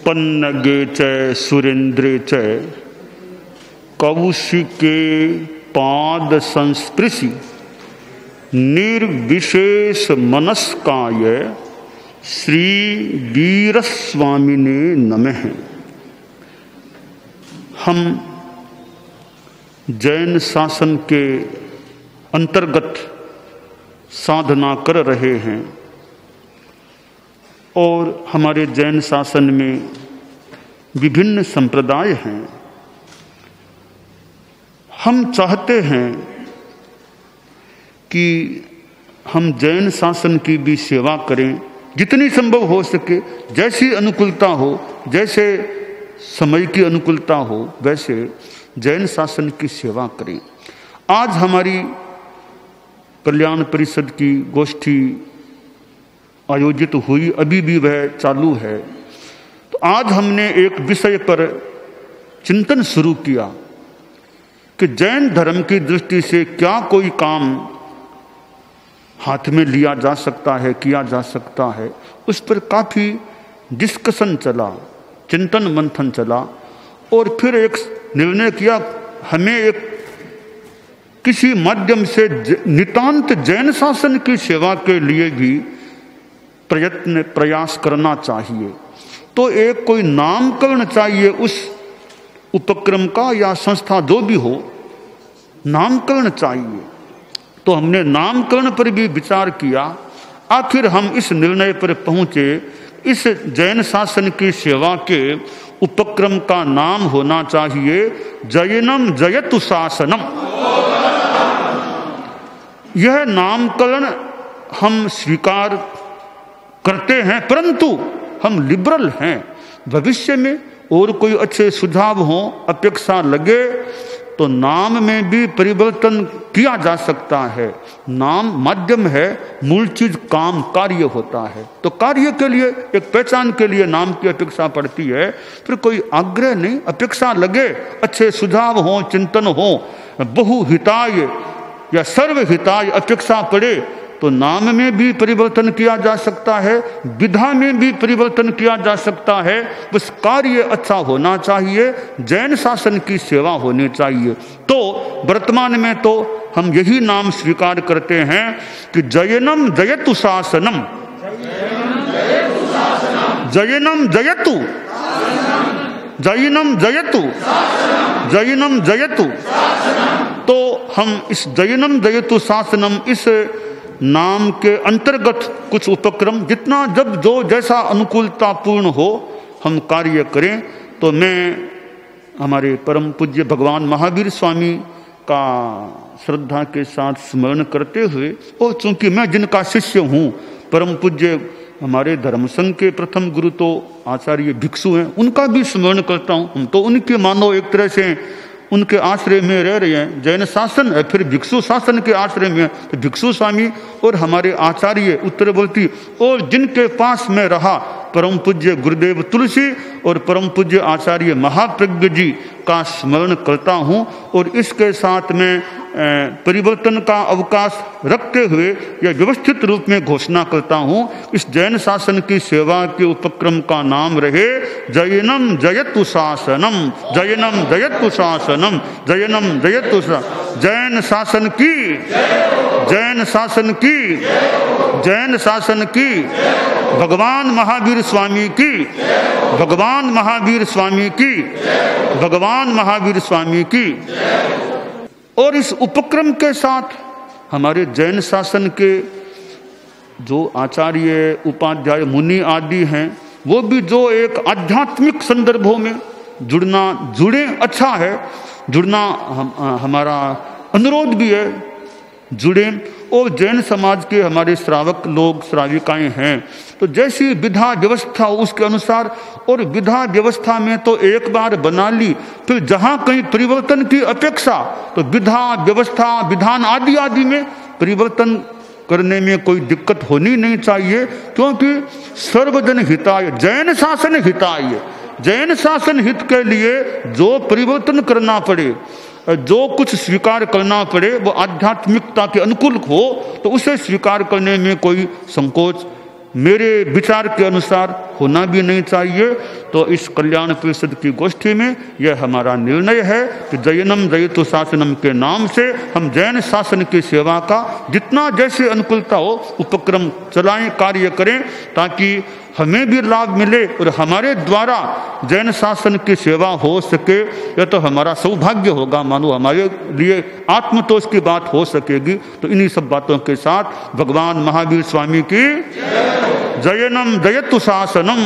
पन्नगे च सुरेंद्रे च कौशिके पाद संस्पृशि निर्विशेष मनस्काय श्री वीरस्वामिने नमः। हम जैन शासन के अंतर्गत साधना कर रहे हैं और हमारे जैन शासन में विभिन्न संप्रदाय हैं। हम चाहते हैं कि हम जैन शासन की भी सेवा करें, जितनी संभव हो सके, जैसी अनुकूलता हो, जैसे समय की अनुकूलता हो, वैसे जैन शासन की सेवा करें। आज हमारी कल्याण परिषद की गोष्ठी आयोजित हुई, अभी भी वह चालू है। तो आज हमने एक विषय पर चिंतन शुरू किया कि जैन धर्म की दृष्टि से क्या कोई काम हाथ में लिया जा सकता है, किया जा सकता है। उस पर काफ़ी डिस्कशन चला, चिंतन मंथन चला और फिर एक निर्णय किया, हमें एक किसी माध्यम से नितांत जैन शासन की सेवा के लिए भी प्रयास करना चाहिए। तो एक कोई नामकरण चाहिए उस उपक्रम का, या संस्था जो भी हो, नामकरण चाहिए। तो हमने नामकरण पर भी विचार किया। आखिर हम इस निर्णय पर पहुंचे, इस जैन शासन की सेवा के उपक्रम का नाम होना चाहिए जैनम जयतु शासनम। यह नामकरण हम स्वीकार करते हैं, परंतु हम लिबरल हैं। भविष्य में और कोई अच्छे सुझाव हो, अपेक्षा लगे, तो नाम में भी परिवर्तन किया जा सकता है। नाम माध्यम है, मूल चीज काम, कार्य होता है। तो कार्य के लिए, एक पहचान के लिए नाम की अपेक्षा पड़ती है। फिर कोई आग्रह नहीं, अपेक्षा लगे, अच्छे सुझाव हो, चिंतन हो, बहुहिताय या सर्वहिताय अपेक्षा पड़े, तो नाम में भी परिवर्तन किया जा सकता है, विधा में भी परिवर्तन किया जा सकता है। बस कार्य अच्छा होना चाहिए, जैन शासन की सेवा होनी चाहिए। तो वर्तमान में तो हम यही नाम स्वीकार करते हैं कि जैनम जयतु शासनम, जैनम जयतु, जैनम जयतु, जैनम जयतु। तो हम इस जैनम जयतु शासनम, इस नाम के अंतर्गत कुछ उपक्रम, जितना जब जो जैसा अनुकूलता पूर्ण हो, हम कार्य करें। तो मैं हमारे परम पूज्य भगवान महावीर स्वामी का श्रद्धा के साथ स्मरण करते हुए, और चूंकि मैं जिनका शिष्य हूँ, परम पूज्य हमारे धर्म संघ के प्रथम गुरु तो आचार्य भिक्षु हैं, उनका भी स्मरण करता हूँ। हम तो उनके मानो एक तरह से उनके आश्रय में रह रहे हैं। जैन शासन है, फिर भिक्षु शासन के आश्रय में, तो भिक्षु स्वामी और हमारे आचार्य उत्तरवर्ती, और जिनके पास में रहा परम पूज्य गुरुदेव तुलसी और परम पूज्य आचार्य महाप्रज्ञ जी का स्मरण करता हूँ। और इसके साथ में परिवर्तन का अवकाश रखते हुए यह व्यवस्थित रूप में घोषणा करता हूँ, इस जैन शासन की सेवा के उपक्रम का नाम रहे जैनम जयतु शासनम, जैनम जयतु शासनम, जैनम जयतु। जैन शासन की, जैन शासन की, जैन शासन की, भगवान महावीर स्वामी की, भगवान महावीर स्वामी की, भगवान महावीर स्वामी की। और इस उपक्रम के साथ हमारे जैन शासन के जो आचार्य, उपाध्याय, मुनि आदि हैं, वो भी जो एक आध्यात्मिक संदर्भों में जुड़े, अच्छा है जुड़ना, हमारा अनुरोध भी है, जुड़े। और जैन समाज के हमारे श्रावक लोग, श्राविकाएं हैं, तो जैसी विधा व्यवस्था उसके अनुसार, और विधा व्यवस्था में तो एक बार बना ली, फिर जहाँ कहीं परिवर्तन की अपेक्षा, तो विधा व्यवस्था, विधान आदि आदि में परिवर्तन करने में कोई दिक्कत होनी नहीं चाहिए, क्योंकि सर्वजन हिताय, जैन शासन हिताय, जैन शासन हित के लिए जो परिवर्तन करना पड़े, जो कुछ स्वीकार करना पड़े, वो आध्यात्मिकता के अनुकूल हो, तो उसे स्वीकार करने में कोई संकोच मेरे विचार के अनुसार होना भी नहीं चाहिए। तो इस कल्याण परिषद की गोष्ठी में यह हमारा निर्णय है कि जैनम जयतु शासनम के नाम से हम जैन शासन की सेवा का जितना जैसे अनुकूलता हो उपक्रम चलाएं, कार्य करें, ताकि हमें भी लाभ मिले और हमारे द्वारा जैन शासन की सेवा हो सके। यह तो हमारा सौभाग्य होगा, मानो हमारे लिए आत्मतोष की बात हो सकेगी। तो इन्हीं सब बातों के साथ भगवान महावीर स्वामी की जयनम जयतु शासनम।